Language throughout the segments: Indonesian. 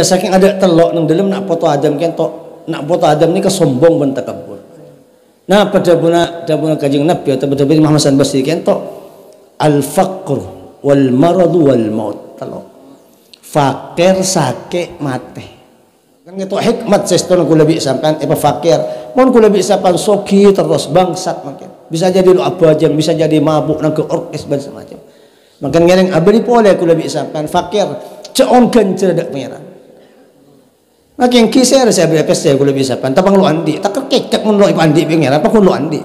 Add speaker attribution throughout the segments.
Speaker 1: saking ada telok nang dalam nak foto Adam kentok, nak foto Adam ni kesombong ben takabur. Nah pada buna kajing Nabi atau pada Muhammad Hasan Basri kentok al-faqr wal marad wal maut telok. Fakir sakit mati. Kan itu hikmat sistem aku lebih sampai fakir. Mohon aku lebih sampai soki terus bangsat makin. Bisa jadi lu apa aja, bisa jadi mabuk nang ke orkes dan semacam. Makan ngereng abadi boleh aku lebih sampai fakir. Ceonkan cerdak pengiran. Makin kisah saya berapa saya aku lebih sampai. Tapang lu andi, tak kekek mun lu andi pengiran, apa lu andi.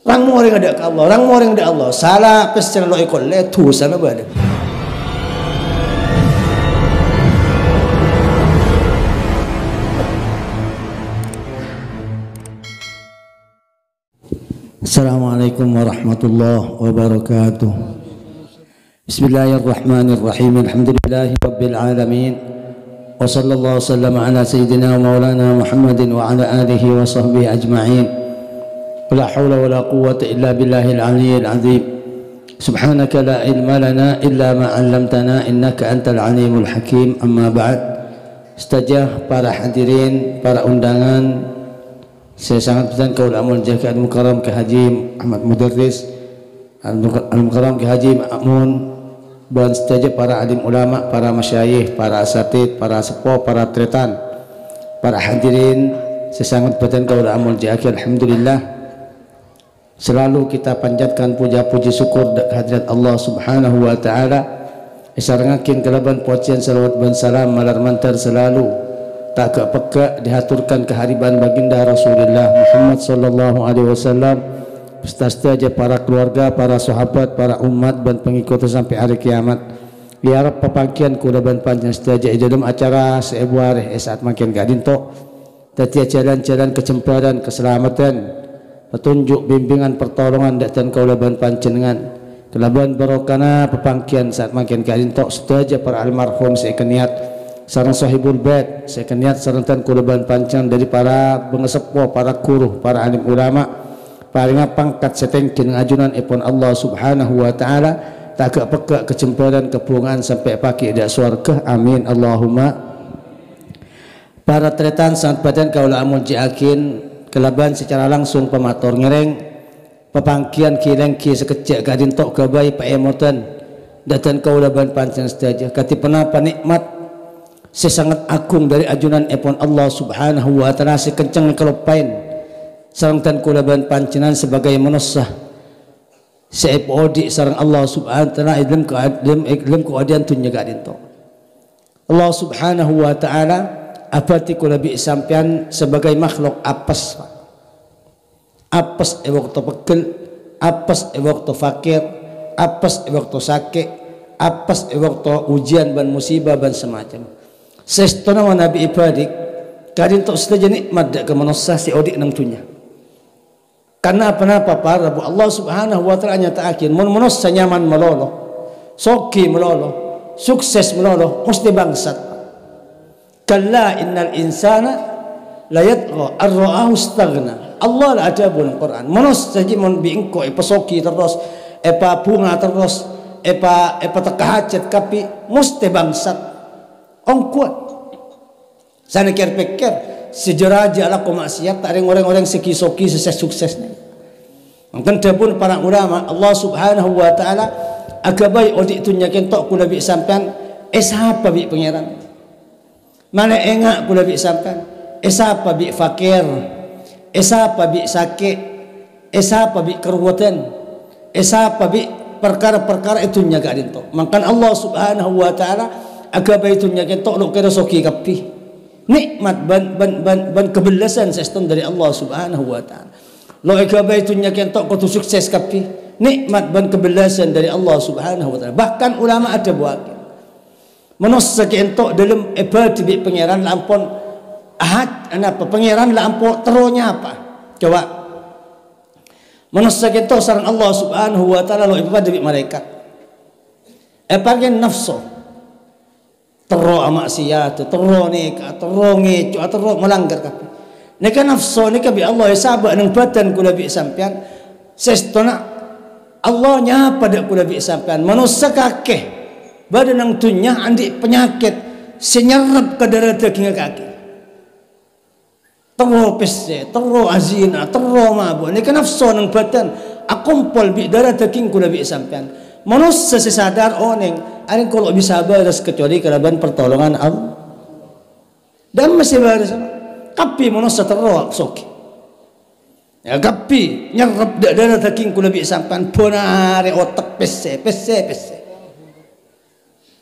Speaker 1: Rang mo ring ada Allah, rang mo ring ada Allah. Salah pesen lu ikut le tu sana bade. Assalamualaikum warahmatullahi wabarakatuh. Bismillahirrahmanirrahim. Alhamdulillahi rabbil alamin. Wa sallallahu wasallam ala sayyidina wa maulana Muhammadin wa ala alihi wa sahbihi ajma'in. La hawla wa la quwwata illa billahil aliyyil azim. Subhanaka la ilma lana illa ma 'allamtana innaka antal alimul hakim. Amma ba'd. Stajah para hadirin, para undangan, saya sangat berterima kasih kepada Jaga Al-Mukarram Ki Haji Ahmad Mudarris, Al-Mukarram Ki Haji Ma'mun, dan saja para alim ulama, para masyayikh, para asatid, para sepuh, para tretan, para hadirin. Saya sangat berterima kasih kepada Jaga. Alhamdulillah, selalu kita panjatkan puja-puji syukur kehadirat Allah Subhanahu wa taala. Isarangakin kelaban pujian salawat dan salam malar mantar selalu tak kepeka dihaturkan kehariban baginda Rasulullah Muhammad sallallahu alaihi wasallam beserta saja para keluarga, para sahabat, para umat dan pengikut sampai hari kiamat. Ya Rabb papangkian kula ban panjang saja dalam acara sebuah saat makin gadinto tadi jalan-jalan kecemparan keselamatan, petunjuk bimbingan pertolongan dan kula ban panjenengan kelaban barokana papangkian saat makin gadinto saja para almarhum saya niat sarang sahibul bait saya niat sarantan kulaban panjang dari para pengesepuh, para guru, para alim ulama, paling pangkat setengkin ajunan ipun Allah Subhanahu wa taala tak peka kecemparan kepungan sampai pagi dak surga. Amin Allahumma. Para tretan sangat badan kaula amun jiakin kelaban secara langsung pematur ngereng pepangkian kileng ki sekecek gadin tok gabai paemotan datan kaula ban panjang saja katipana panikmat sesangat agung dari ajunan epon Allah Subhanahu wa taala sekencang kelopain sareng tan kula ban pancenan sebagai manusia seepodi sareng Allah Subhanahu wa taala ilm ko adian tunya gadin to Allah Subhanahu wa taala apati kula bi sampean sebagai makhluk apes waktu pegel, apes waktu fakir, apes waktu sakit, apes waktu ujian dan musibah dan semacam. Sestona wa nabi ibadik kadin tok saja nikmat dak ke manusia si odik nang tunya. Karena apa para Allah Subhanahu wa taala nyataakeun mun manusia nyaman melolo, soki melolo, sukses melolo, mesti bangsat. Kalla innal insana la yatgha ar-ra'ahu istaghna. Allah la ajabul Quran. Manusia saja mun biingko soki terus, bunga terus, tekahajat kapi mesti bangsat. Kuat sana pikir sejarah jala ko maksiat tak ada orang-orang seki-soki sukses ni mungkin pun para ulama Allah Subhanahu wa taala agabai odik tunya kentok kula bi sampean siapa bi pangeran mana engak kula bi sampean siapa bi fakir siapa bi sakit siapa bi keruwetan siapa bi perkara-perkara itu nya gak dinto makan Allah Subhanahu wa taala agak baitunya kentok lu kira soki kapi nikmat ban kebelasan sistem dari Allah Subhanahu wa taala lu agak baitunya kentok kau sukses kapi nikmat ban kebelasan dari Allah Subhanahu wa taala. Bahkan ulama ada buat manusia kentok dalam ibadah bi pangeran lampon ahad apa pangeran lampon teronya apa coba manusia kentok sareng Allah Subhanahu wa taala lu ibadah bi malaikat pakai nafsu terro maksiat, terro nikah, terro ngeco, terro melanggar kabeh. Nek nafsu nek bi Allah sabak nang badan kula bi sampean. Sestona Allah nyapa dak kula bi sampean. Manusia kakeh badan nang dunya andi penyakit senyerap ke darah daging kaki. Terus pese, terus azina, terus mabuk. Ini kan nafsu nang badan. Akumpul bi darah daging kula bi sampean. Manusia sesadar oneng, aring kalau bisa baras kecuali kalaban pertolongan Allah. Dan masih baras kapi manusia terus soki. Ya kapi nyerap darah daging kula bi sampean bonare otak pese.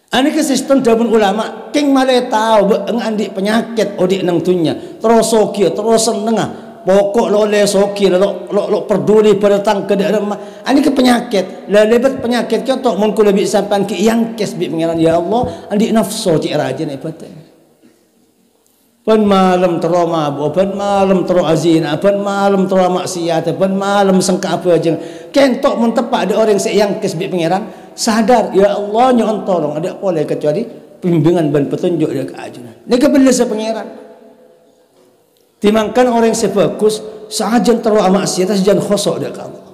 Speaker 1: Ani ke sistem jabun ulama king male tau ngandi penyakit odik nang dunya terus soki terus senengah pokok lole soki lo peduli berdatang ke daerah ani ke penyakit la lebat penyakit contoh mun kula bi sampan ki yang kes bi pengiran ya Allah andi nafsu ci rajin ibadah ban malam terus mabuk ban malam terus azina ban malam terus maksiat ban malam sengka apa aja kentok mun tepak ada orang yang kes bi pengiran sadar ya Allah nyon tolong ada boleh kecuali pembimbingan dan petunjuk dari keajunan. Ini kebeli sepengiran. Timangkan orang sebagus sahajan terlalu maksiat sahajan khosok dari Allah.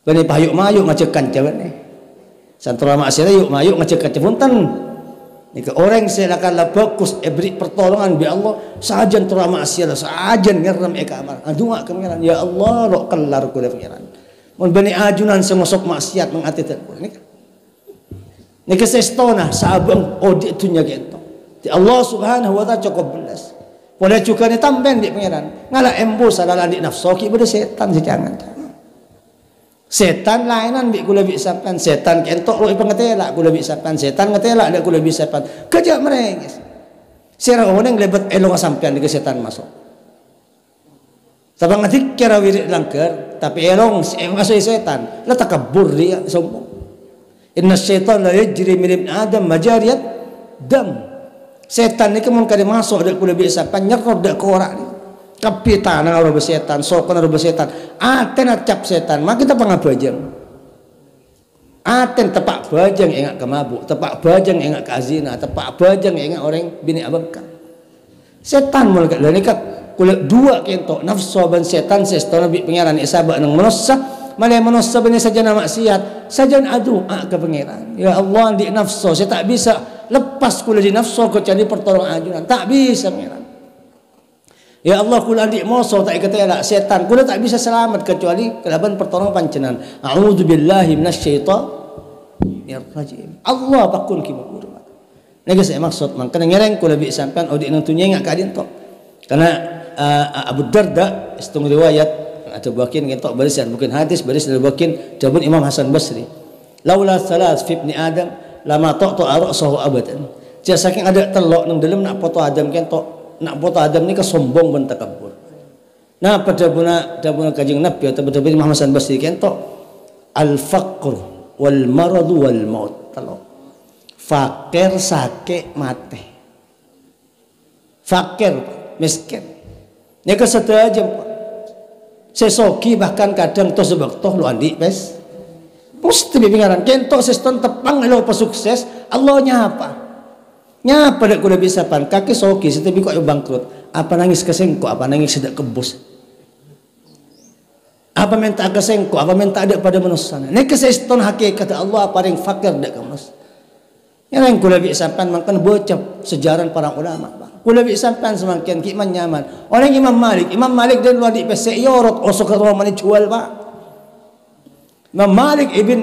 Speaker 1: Bani payuk mayuk ngacekan jalan ni. Santra maksiat yuk mayuk ngacekan punten. Nika orang silakan bagus beri pertolongan bi Allah sahajan terlalu maksiat sahajan ngeram kamar. Adua kemengiran ya Allah rok kelar kula pengiran. Mun bani ajunan semosok maksiat mengatitan ini kesestona sabang odi dunya gento di Allah subhanahu wa ta'ala cukup belas boleh juga ni tamben di pengiran ngala embo sadala di nafsoki beda setan sejangan setan lainan bi kula bi sampan setan kentok lo ipangatela kula bi sampan setan ngatela dak kula bi sampan kerja merengis sira oneng lebet elong sampean di setan masuk sabang adik kira wirid langgar tapi elong masuk setan la takabur dia sombong inna syaitan la yajri min adam majariyat dam setan ni kemun kade masuk dak kula biasa panyer dak ke orang ni kapitan ngaro setan sokon ngaro setan aten acap setan mak kita pangabajang aten tepak bajang engak kemabuk tepak bajang engak kazina tepak bajang engak orang bini abangkan setan mulai lani kat kula dua kentok nafsu ban setan sestona bi pangeran isabak nang manusia malay manusia bani sajana maksiat sajan adu ke pangeran ya Allah di nafsu saya tak bisa lepas kula di nafsu kecuali pertolongan ajunan tak bisa pangeran ya Allah kula di moso tak ikatela setan kula tak bisa selamat kecuali kelaban pertolongan pancenan a'udzubillahi minasyaitonir rajim Allah pakun ki mabur nega saya maksud mangkana ngereng kula bi sampean odi nang tunya ngak kadin tok karena Abu Darda setengah riwayat atau bakin kentok barisan bukan hadis baris dari bakin jabun Imam Hasan Basri laula salas fi ibni adam lama ta'tu ra'sahu abadan dia saking ada telok nang dalam nak foto Adam kentok nak foto Adam ni kesombong ben takabbur nah pada buna kajing Nabi atau pada Imam Hasan Basri kentok al faqr wal marad wal maut telok fakir sakit mati fakir miskin ini kesedah aja sesoki bahkan kadang toh sebab toh lu andi pes mesti bingaran kentok sistem tepang lo sukses Allah nyapa dak kuda bisa pan kaki soki setiap kok bangkrut apa nangis kesengko apa nangis sedak kebus apa minta kesengko apa minta ada pada manusia ini keseston hakikat Allah paling fakir dak manusia yang kuda bisa pan makan bocap sejarah para ulama kula bi sampan semakin kiman nyaman orang Imam Malik dan luar di pese yorot osok rumah mani jual pak Imam Malik ibn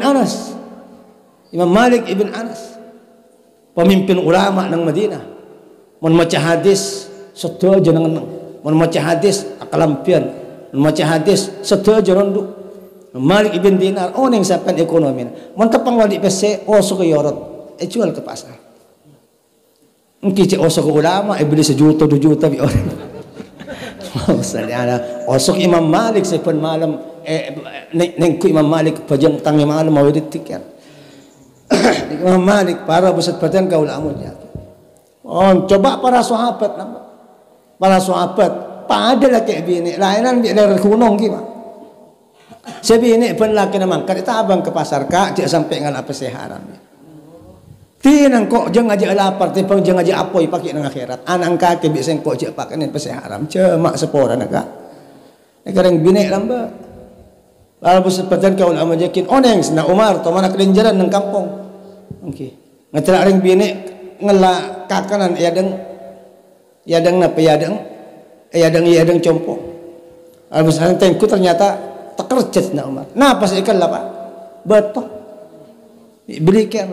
Speaker 1: Anas pemimpin ulama nang Madinah mun maca hadis sedojo nang mun maca hadis akalampian mun maca hadis sedojo rondu Malik ibn Dinar ning sampan ekonomi mun tepang luar di pese osok yorot jual ke pasar mungkin cek osok ulama beli 1 juta 2 juta bi orang osok Imam Malik sepen malam nengku Imam Malik pajang tangi malam mau ditikan Imam Malik para pusat badan kau lamunya coba para sahabat pada laki bini lainan dari kunong gimana sebini pun laki namang kita abang ke pasar kak cek sampai ngal apa seharam tinang kok jangan aja lapar tipang jangan aja apoi pakai nang akhirat anang kaki bisa kok aja pakai nih pasti haram cemak sepora naga negarang binek lamba lalu sepatan kau lama jakin oneng sena Umar to mana kelenjaran nang kampung oke ngatela ring binek ngelak kakanan yadeng napa yadeng compo. Abis tengku ternyata tekerjet na Umar. Nah pas ikan lah Pak, betul. Beli ker.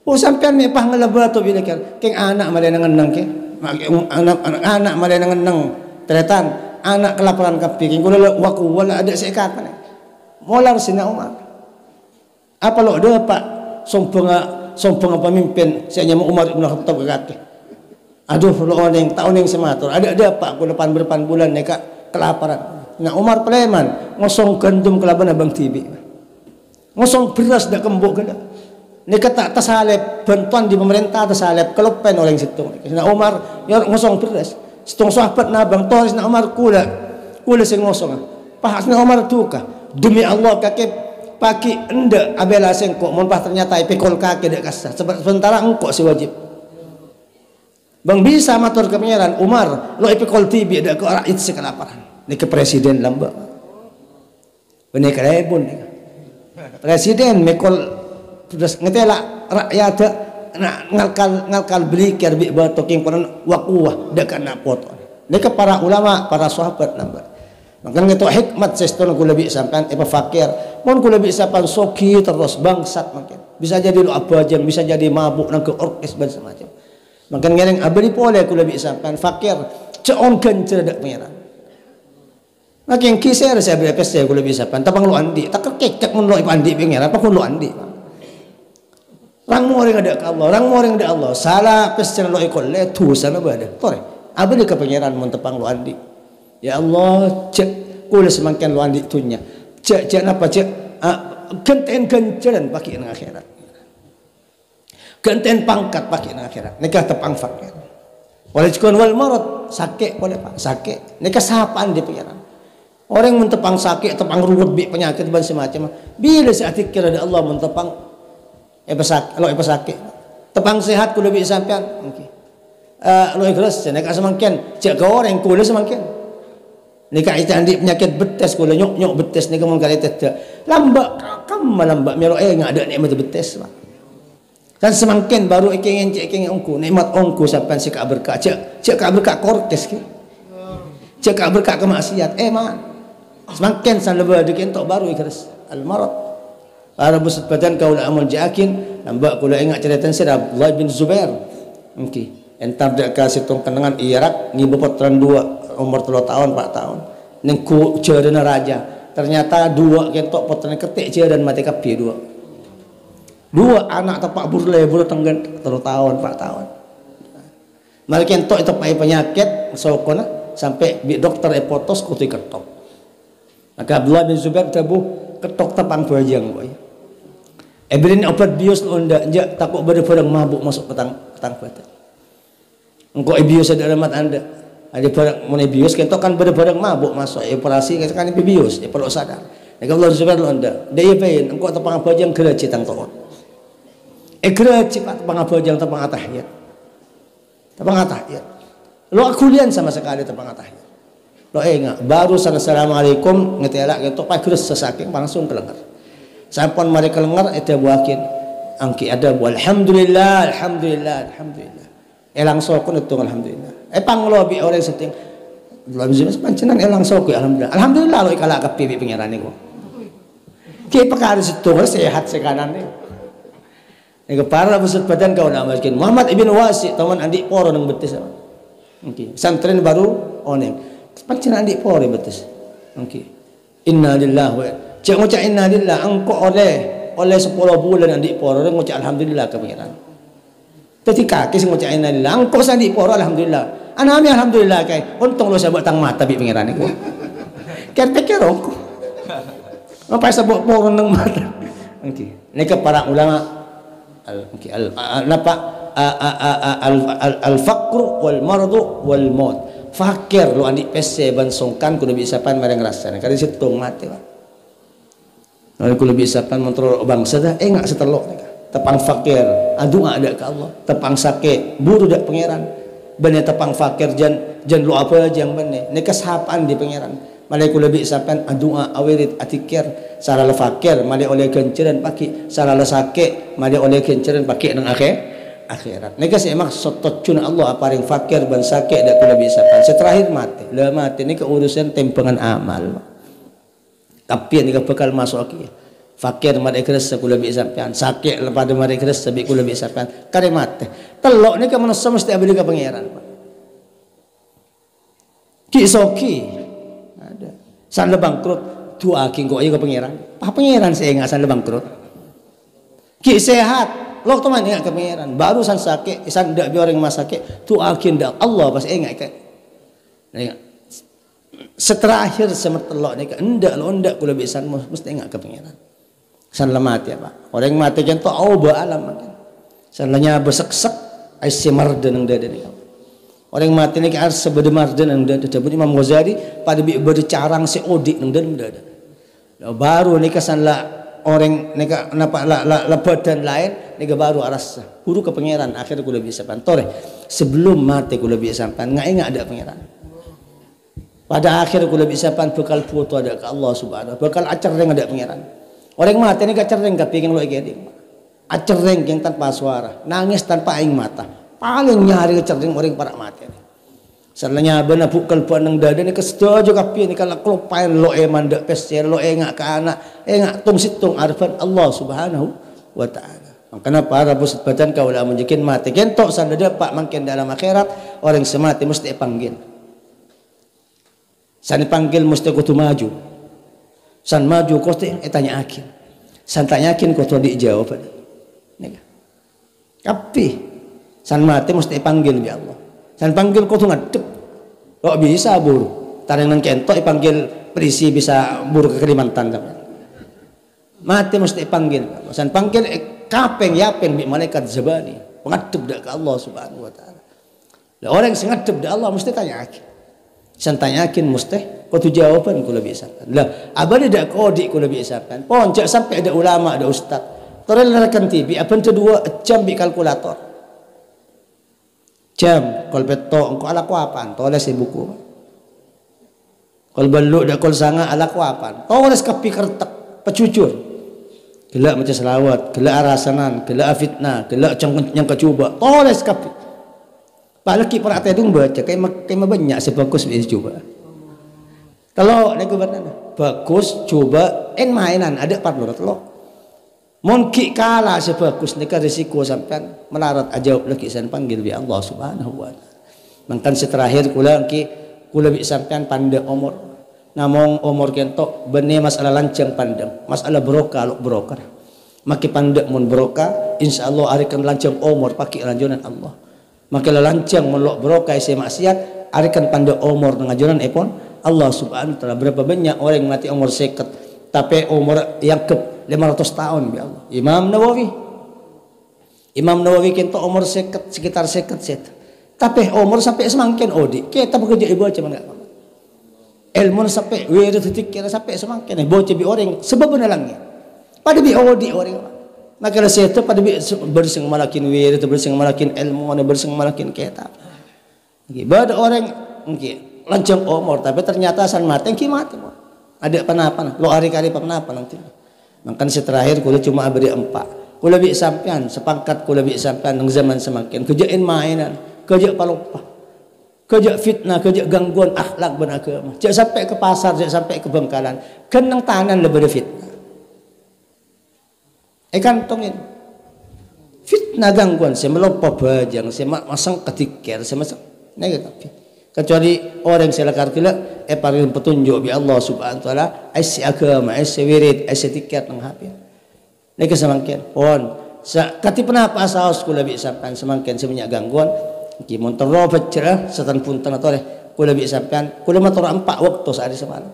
Speaker 1: Oh sampean mi pah ngelaba tu beli ker. Keng anak male nang ke. Anak male nang tretan. Anak kelaparan kapi. Keng kula waku wala ada sekat mana. Molar sina Umar. Apa lo ada Pak sombong pemimpin saya nyama Umar bin Khattab kaki. Aduh lo orang tahun yang sematur. Ada Pak ku depan berpan bulan neka kelaparan. Nah Umar Peleman ngosong gandum kelaban abang tibi. Ngosong beras dak kembok gada. Neka tak tersalep bantuan di pemerintah tersalep kelopen orang situ. Nah Umar ya ngosong beras. Situng sahabat na abang toris na Umar kula sing ngosong. Pahasna Umar duka. Demi Allah kakek pagi ende abela sengko mun pas ternyata ipikol kaki dak kasar. Sementara engkau si wajib. Bang bisa matur ke pangeran Umar lo ipikol tibi dak ke rakyat sekelaparan. Ini ke presiden lamba. Benih kerebun. Presiden mekol ngetela rakyat nak ngalkal beli kerbi batu king konon wakuah dekat nak foto. Ini ke para ulama, para sahabat lamba. Maka ngeto hikmat sistem ku lebih sampan fakir. Mun ku lebih sampan soki terus bangsat makin. Bisa jadi lu abajang, bisa jadi mabuk nang ke orkes dan semacam. Maka ngereng abdi pole ku lebih sampan fakir. Ceon kencer dak pangeran. Makin kisah saya beli pes saya ku lebih sampan. Tapang lu andi, tak kekek mun lu andi pangeran, apa kun lu andi. Rang moring ada ke Allah, rang moring ada Allah. Salah pes lo ikol le tu sana bada. Tore. Abdi ke pangeran mun tepang lu andi. Ya Allah, cek kula semakin lu andi tunya. Cek napa cek genten genceran pakai nang akhirat. Genten pangkat pakai nang akhirat. Nikah tepang fakir. Oleh cikon wal marad sakit boleh Pak, sakit. Nikah sapaan di pangeran. Orang mun tepang sakit, tepang ruwet bi penyakit dan semacam. Bila saya kira ada Allah mun tepang sakit. Tepang sehat kula bi sampean. Okey. Lo ikhlas nek semakin cek goreng kula semakin. Nika itu andi penyakit betes kula nyok betes nika mun kali tidak. Lambak lambak melo enggak ada nikmat betes Pak. Kan semakin baru ingin ongku nikmat ongku sampai cek berkah cek berkah kortes ki. Cek berkah kemaksiat man. Semakin salaba dekin tok baru ikhlas al marad. Para busut badan kaula amul jakin lambak kula ingat cerita sir Abdullah bin Zubair. Okey. Entar dak kasih tong kenangan Irak ngibu potran dua umur 3 tahun 4 tahun neng ku cerena raja ternyata dua kentok potran ketik dan mati kapi dua anak tepak burle tenggen 3 tahun 4 tahun mal kentok itu pai penyakit sokona sampai bi dokter epotos kutu ketok maka Abdullah bin Zubair tabuh ketok tepang bajang boy ebrin obat bius onda jak takut bareng mabuk masuk petang badan engkau bius ada alamat anda ada barang mun bius kentok kan bareng mabuk masuk operasi kan bius perlu sadar nek Allah Zubair onda dia pain engkau tepang bajang geraci tang toon geraci tepang bajang tepang atahiyat lo akulian sama sekali tepang atahiyat lo enggak baru assalamualaikum ngetela kentok pagrus sesaking langsung kelengar sampun mari kelengar eta buakin angki ada alhamdulillah elang sokon itu alhamdulillah panglobi orang setting belum jelas pancenan elang sokon alhamdulillah lo ikala kapi pangeran niku ki perkara situ sehat sekanan niku para busut badan kau nama miskin Muhammad ibn Wasi taman andik poro nang betis okay. Santren baru oneng pancenan andik poro betis okay. Inna lillahi wa cek ngucap inna lillahi engko oleh 10 bulan andik poro ngucap alhamdulillah ke pangeran ketika kis ngucap inna lillahi engko sandik poro alhamdulillah anami alhamdulillah kay untung lo sabot tang mata bi pangeran niku kan pikir engko apa sabot poro nang mata okay. Nika para ulama al-faqr wal mardu wal maut fakir lo andi pese bansongkan kudu bisa pan mareng rasa kali situng mati Pak lalu kudu bisa pan montro bangsa dah enggak setelok tepang fakir adu ada ke Allah tepang sakit buru dak pangeran bener tepang fakir jan lu apa aja yang bener nika sapaan di pangeran malai kula bi sapan adua awirit atikir sara le fakir malai oleh kenceran paki sara le sakit malai oleh kenceran paki nang akhirat. Nika sih maksud tocun Allah paring fakir ban sakit dak kula bisa pan. Seterakhir mati. Lah mati nika urusan tempengan amal. Tapi nika bakal masuk aki. Fakir mari keres kula bisa pan. Sakit pada mari keres sabi kula bisa pan. Kare mati. Telok nika manusia mesti abdi ka pangeran. Ki soki. Ada. San bangkrut dua ki kok ayo ka pangeran. Pangeran saya enggak san bangkrut. Ki sehat lo teman ingat ke pangeran baru san sakit san dak bi orang masake tu akin dak Allah pas ingat ke seterakhir semertelok ni endak lo endak kula bisan mesti ingat ke pangeran san lemati apa orang mati kan tu auba alam kan san lanya beseksek ai semarden nang dada ni orang mati ni kan sebedemarden nang dada sebut Imam Ghazali pada bi bercarang seodik nang dada baru ni kesan la orang nega napa la badan lain nega baru arasa huru ke pangeran akhir kula bisa pantore sebelum mati kula bisa pan nggak ada pangeran pada akhir kula bisa pan bekal foto ada ke Allah subhanahu bekal acereng ada pangeran orang mati nega cereng kaping lo igedi acereng yang tanpa suara nangis tanpa aing mata paling nyari cereng orang para mati salahnya benar bukal puan nang dada ni kesetuju kapi ni kalau kelupain lo mandak pesir lo ngak ke anak ngak tung situng arfan Allah subhanahu wa ta'ala makanya para pusat badan kau lah menjekin mati kentok san dapat makin dalam akhirat orang semati mesti panggil san panggil mesti kutu maju san maju kau tanya akin san tanya akin kau tu dijawab tapi san mati mesti panggil ya Allah san panggil kau tu ngadep kok bisa buru tarengan kentok panggil perisi bisa buru ke Kalimantan mati mesti panggil san panggil kapeng yapeng bi malaikat zabani pengadep dak ke Allah subhanahu wa ta'ala lah orang sing ngadep dak Allah mesti tanya akin san tanya akin mesti kau tu jawaban kula bisa lah abadi dak kodik kula bisa kan poncak sampai ada ulama ada ustaz torel rekan TV apa kedua jam bi kalkulator jam kol peto engko ala ku apaan toles buku kol baluk dak kol sanga ala ku apaan toles kapi kertek pecucur gelak macam selawat gelak arasanan gelak fitnah gelak yang kecuba toles kapi palaki para tedung baca kayak banyak sebagus bisa coba kalau nek bagus coba mainan ada 400 lo Mungkin kalah sebagus nika risiko sampean melarat aja lagi san panggil bi Allah subhanahu wa ta'ala. Mangkan seterakhir kula bi sampean pandai umur. Namong umur kentok bene masalah lancang pandang, masalah berokah lo berokah. Maki pandai mun berokah insyaallah arikan lancang umur pakai lanjunan Allah. Maki lancang mun lo berokah isi maksiat arikan pandai umur ngajuran epon Allah subhanahu wa ta'ala. Berapa banyak orang mati umur 50 tapi umur yang ke 500 tahun ya Allah. Imam Nawawi kita umur sekitar 50 set. Tapi umur sampai semakin odi. Kita bekerja ibu aja enggak. Ilmu sampai wirid fikir sampai semakin bocah bi orang sebab benalangnya. Pada bi odi orang. Maka saya pada bi bersing malakin wirid bersing malakin ilmu bersing malakin kitab. Bada orang mungkin lancang umur tapi ternyata san mati mati. Ada apa-apa lo hari-hari apa-apa nanti. Makanya seterakhir kula cuma beri 4. Kula bi sampean sepangkat kula bi sampean nang zaman semakin kerjain mainan, kerja palupah. Kerja fitnah, kerja gangguan akhlak beragama. Jak sampai ke pasar, jak sampai ke Bengkalan, kenang tanan lebih fitnah. Kantongin. Fitnah gangguan saya melompah bajang, saya masang ketikir, saya masang negatif. Kecuali orang saya lakar kila paling petunjuk bi Allah subhanahu wa ta'ala isi agama isi wirid isi tiket nang hafid nek semangkin pon kati penapa saos kula bi sampean semangkin sebanyak gangguan ki mun terobet cerah setan punten atau kula bi sampean kula matur 4 waktu sehari semalam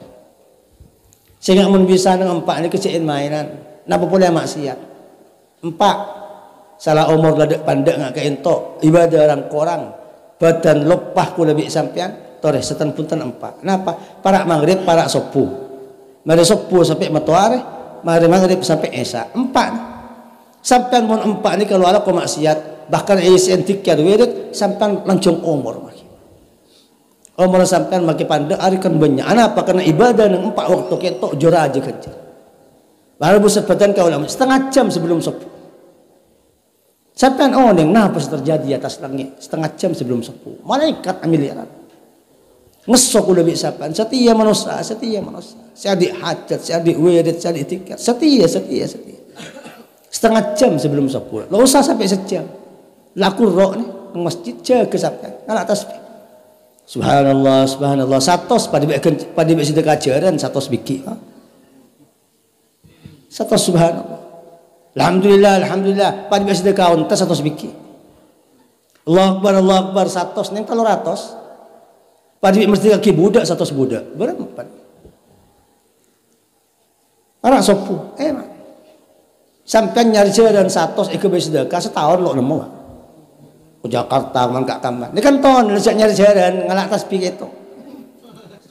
Speaker 1: sehingga mun bisa nang 4 ni kecilin mainan napa boleh maksiat 4 salah umur ladek pandek ngak kento ibadah orang korang badan lepah kula bi sampean tore setan punten 4. Kenapa? Para maghrib para sopu. Mari sopu sampai matuare, mari maghrib sampai esa. 4. Sampean mun 4 ni kalau ala ko maksiat, bahkan isen tiket wirid sampean langsung umur maki. Umur sampean maki pandai arikan banyak. Kenapa? Karena ibadah nang 4 waktu ketok jora aja kerja. Baru buset badan kau lama setengah jam sebelum sopu. Sampai oning napa terjadi atas langit setengah jam sebelum subuh. Malaikat miliaran. Ngesok udah bisa sampai setia manusia. Seadik hajat, seadik wirid, seadik tiket. Setia. Setengah jam sebelum subuh. Lo usah sampai sejam. Laku roh nih ke masjid jaga sampai ngalak tasbih. Subhanallah. Satos pada sedekah jaran satos biki. Satos subhanallah. Alhamdulillah. Pada sedekah unta satos biki. Allah Akbar satos neng 300. Pada mesti kaki budak satos budak. Berapa? Orang sopu. Sampai nyari jaran satos ikut sedekah setahun lo nemu. Ke Jakarta mangkak kamar. Ini kan ton nyari jaran ngalak tasbih itu.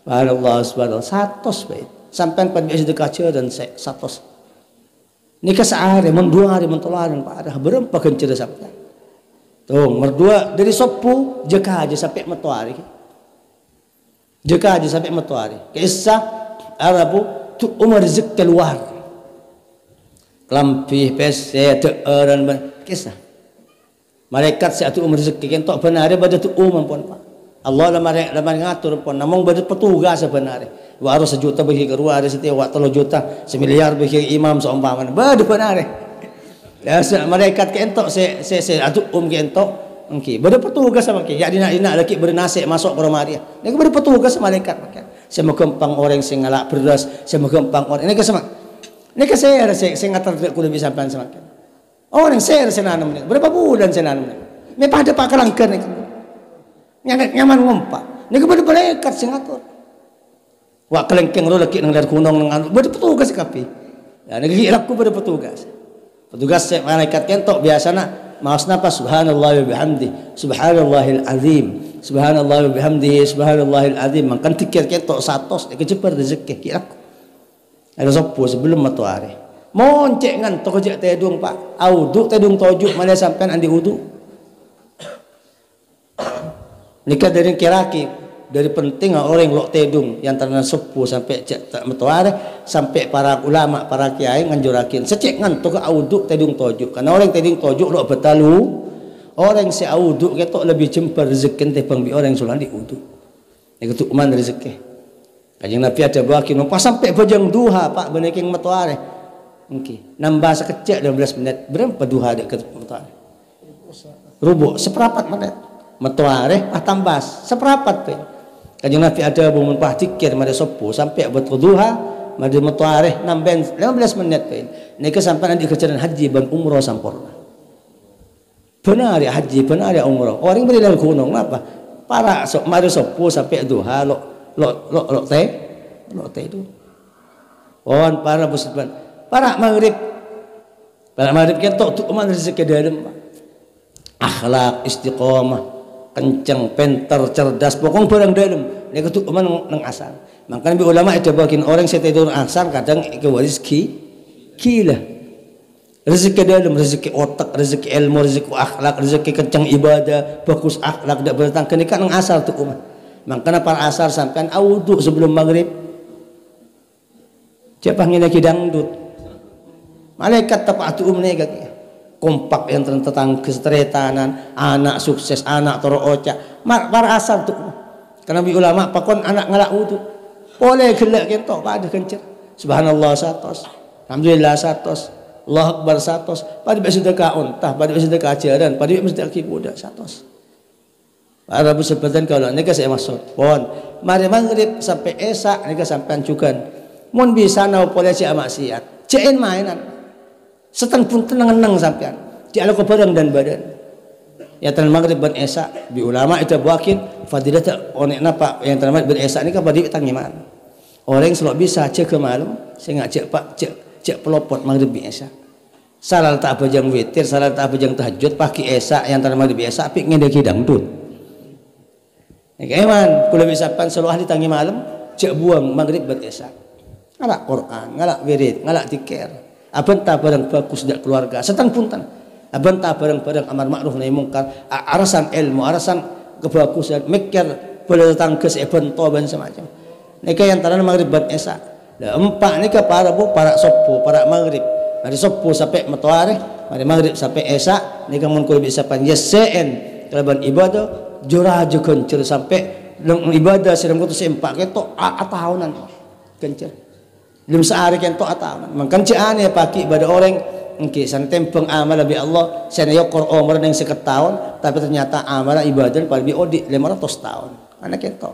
Speaker 1: Subhanallah. Satos baik. Sampai pada sedekah jaran satos. Nikah sehari, mendua hari, mentolaran Pak ada berapa kencir sampai. Tuh, merdua dari sopu jeka aja sampai metuari. Kisah Arabu tu umar zik keluar. Kelampih pese teeran kisah. Malaikat satu umar zik kentok benar pada tu umam pun Pak. Allah lama ngatur pun namung pada petugas sebenarnya. Wa harus 1 juta bagi keluar ada setiap waktu 3 juta 1 miliar bagi imam seumpama. Pada benar. Ya malaikat kentok se atu kentok. Okey, pada petugas sama ke. Ya dina laki bernasib masuk ke rumah dia. Ni pada petugas malaikat pakai. Saya kempang orang sing ngalak beras, saya kempang orang. Ini ke sama. Ini ke saya ngatar ku lebih sampai semakin. Orang saya nanam ni. Berapa bulan saya nanam ni. Ni pada pak kelangkan ni. Nyaman ngumpak. Ni kepada malaikat sing ngatur. Wak kelengkeng lo laki nang dari kunong nang pada petugas kapi. Ya negeri laku pada petugas. Petugas malaikat kentok biasana maos napa subhanallah wa bihamdi subhanallahil azim subhanallah wa bihamdi subhanallahil azim mangkan tikir kentok 100 kecepar rezeki ki laku. Ada sopo sebelum matahari. Moncek ngan to kejak tedung Pak. Audu tedung tojuk malah sampean andi wudu. Nikah dari kiraki dari penting orang lok tedung yang terna sepuh sampai tak matahari sampai para ulama para kiai nganjurakin secek ngan to ke audu tedung tojuk karena orang tedung tojuk lok betalu orang si audu ketok lebih jembar rezeki teh pang bi orang sulan di wudu. Ni ketuk man rezeki. Kanjeng Nabi ada bakin pas sampai bajang duha Pak beneking matahari. Okey, nambah sekecek 12 menit. Berapa duha dek ke matahari? Rubuk seperempat menit. Matahari tambah seperempat pe. Kanjeng Nabi ada bumun pah tikir made sopo sampai buat duha made matahari nambah 15 menit pe. Nika sampai nanti kejaran haji ban umroh sampurna. Benar ya haji, benar ya umroh. Orang beri dari gunung apa? Para made sopo sampai duha lo teh itu. On para musliman. Para maghrib kentok tu man rezeki dalam akhlak istiqomah kencang pintar cerdas pokong barang dalam ni ketuk man nang asal makanya bi ulama itu bagian orang saya tidur asal kadang ke rezeki rezeki dalam rezeki otak rezeki ilmu rezeki akhlak rezeki kencang ibadah bagus akhlak dak bertang kenika nang asal tu umat makanya para asal sampean wudu sebelum maghrib siapa ngene ki dangdut malaikat tepat umne kompak yang tentang kesetretanan anak sukses anak toro oca para asal tu karena bi ulama pakon anak ngalak wudu boleh gelak kentok pada kencet subhanallah 100 alhamdulillah 100 Allah akbar 100 pada sedekah untah pada sedekah ajaran pada sedekah budak 100 para bersebatan kalau nika saya maksud pon mari maghrib sampai esak nika sampean cukan mun bisa nau boleh si maksiat cein mainan seteng pun tenang sampean di ala barang dan badan ya tan maghrib ban esa bi ulama itu buakin fadilat onek napa yang tan maghrib ban esa ni ka badi tangiman orang selalu bisa cek ke malam saya ngajak Pak cek pelopot maghrib bi esa salah tak bajang witir salah tak bajang tahajud pagi esa yang tan maghrib esa pik ngedeki dangdut eman kula bisa pan selalu ahli tangi malam cek buang maghrib ban esa ngalak Quran ngalak wirid ngalak zikir abentah barang bagus dak keluarga setang punten abentah barang-barang amar ma'ruf nahi mungkar arasan ilmu arasan kebagusan mikir boleh datang ke sebento ban semacam nika yang tanah maghrib ban esa empat nika para sopo para maghrib dari sopo sampai matahari mari maghrib sampai esa ni kamun kul bisa panjesen kalaban ibadah jura aja kencer sampai ibadah sedang kutu sempak ketok atahunan kencer belum sehari ketok atahunan mangkanci ane paki ibadah orang engke santempeng amal bi Allah sana yokor umur yang 1 tahun tapi ternyata amal ibadah pada bi odi 500 tahun anak ketok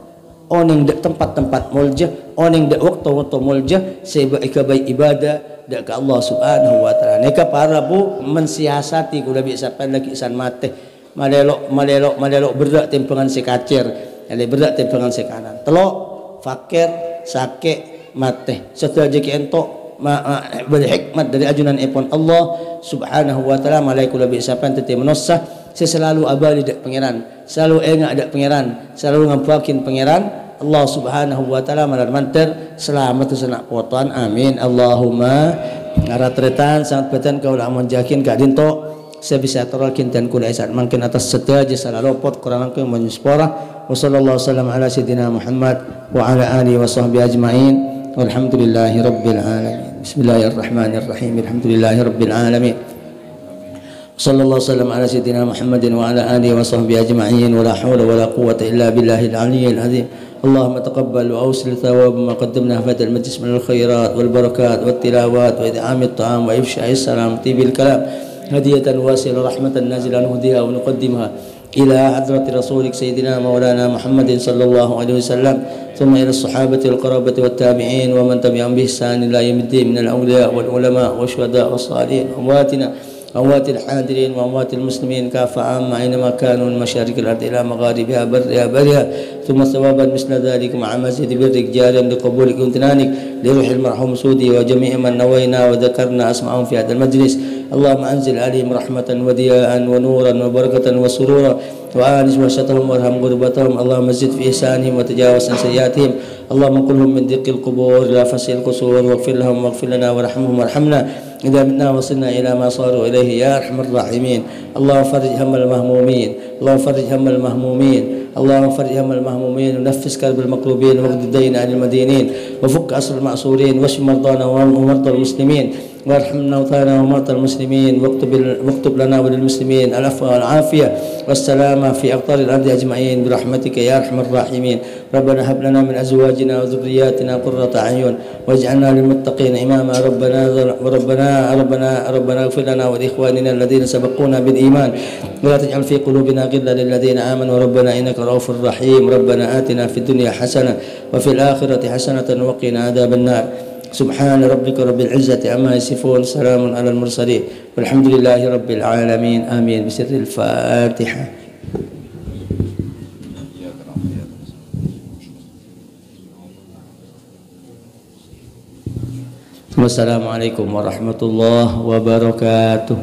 Speaker 1: oning dak tempat-tempat mulja oning dak waktu-waktu mulja seba ikabai ibadah dak ke Allah Subhanahu wa taala neka para bu mensiasati kuda bisa lagi isan mate malelok berak tempengan si kacir ale berak tempengan si kanan telok fakir sakit mate setelah jeki entok berhikmat dari ajunan epon Allah Subhanahu wa taala malaikat lebih sapan tete menossah selalu abadi dak pangeran selalu engak dak pangeran selalu ngampakin pangeran Allah Subhanahu wa taala malar manter selamat senak potoan amin Allahumma ngaratretan sangat beten kau lah menjakin ka dinto sebisa torokin dan kula isat mungkin atas setaja salah lopot kurang langkung menyuspora wa sallallahu wasallam ala sayyidina Muhammad wa ala alihi wa sahbihi ajmain walhamdulillahi rabbil alamin bismillahirrahmanirrahim alhamdulillahi rabbil alamin sallallahu wasallam ala sayyidina Muhammadin wa ala alihi wa sahbihi ajma'in wa la hawla wa la quwwata illa billahil aliyyil azim اللهم تقبل وأوصل ثواب ما قدمنا في هذا المجلس من الخيرات والبركات والتلاوات وإدعام الطعام وإفشاء السلام طيب الكلام هدية واسلة رحمة نازلة نهديها ونقدمها إلى حضرة رسولك سيدنا مولانا محمد صلى الله عليه وسلم ثم إلى الصحابة والقرابة والتابعين ومن تبعهم بإحسان إلى يوم الدين من الأولياء والعلماء والشهداء والصالحين أموات الحاضرين وأموات المسلمين كافة عامة أينما كانوا من مشارق الأرض إلى مغاربها برها ثم ثوابا مثل ذلك مع مزيد برك جاريا لقبولك وامتنانك لروح المرحوم سودي وجميع من نوينا وذكرنا أسماءهم في هذا المجلس اللهم أنزل عليهم رحمة وضياء ونورا وبركة وسرورا وآنس وشتهم وارحم غربتهم اللهم زد في إحسانهم وتجاوز عن سيئاتهم اللهم كلهم من دق القبور إلى فسح القصور واغفر لهم واغفر لنا وارحمهم وارحمنا إذا متنا وصلنا إلى ما صاروا إليه يا أرحم الراحمين اللهم فرج هم المهمومين اللهم فرج هم المهمومين اللهم فرج هم المهمومين ونفس كرب المكروبين واقض الدين عن المدينين وفك أسر المأسورين واشف مرضانا ومرضى المسلمين وارحم موتانا وموتى المسلمين واكتب لنا وللمسلمين العفو والعافية والسلامة في أقطار الأرض أجمعين برحمتك يا أرحم الراحمين ربنا هب لنا من أزواجنا وذرياتنا قرة أعين واجعلنا للمتقين إماما ربنا اغفر لنا ولإخواننا الذين سبقونا بالإيمان ولا تجعل في قلوبنا غلا للذين آمنوا ربنا إنك رؤوف رحيم ربنا آتنا في الدنيا حسنة وفي الآخرة حسنة وقنا عذاب النار سبحان ربك رب العزة عما يصفون سلام على المرسلين والحمد لله رب العالمين آمين بسر الفاتحة والسلام عليكم ورحمة الله وبركاته.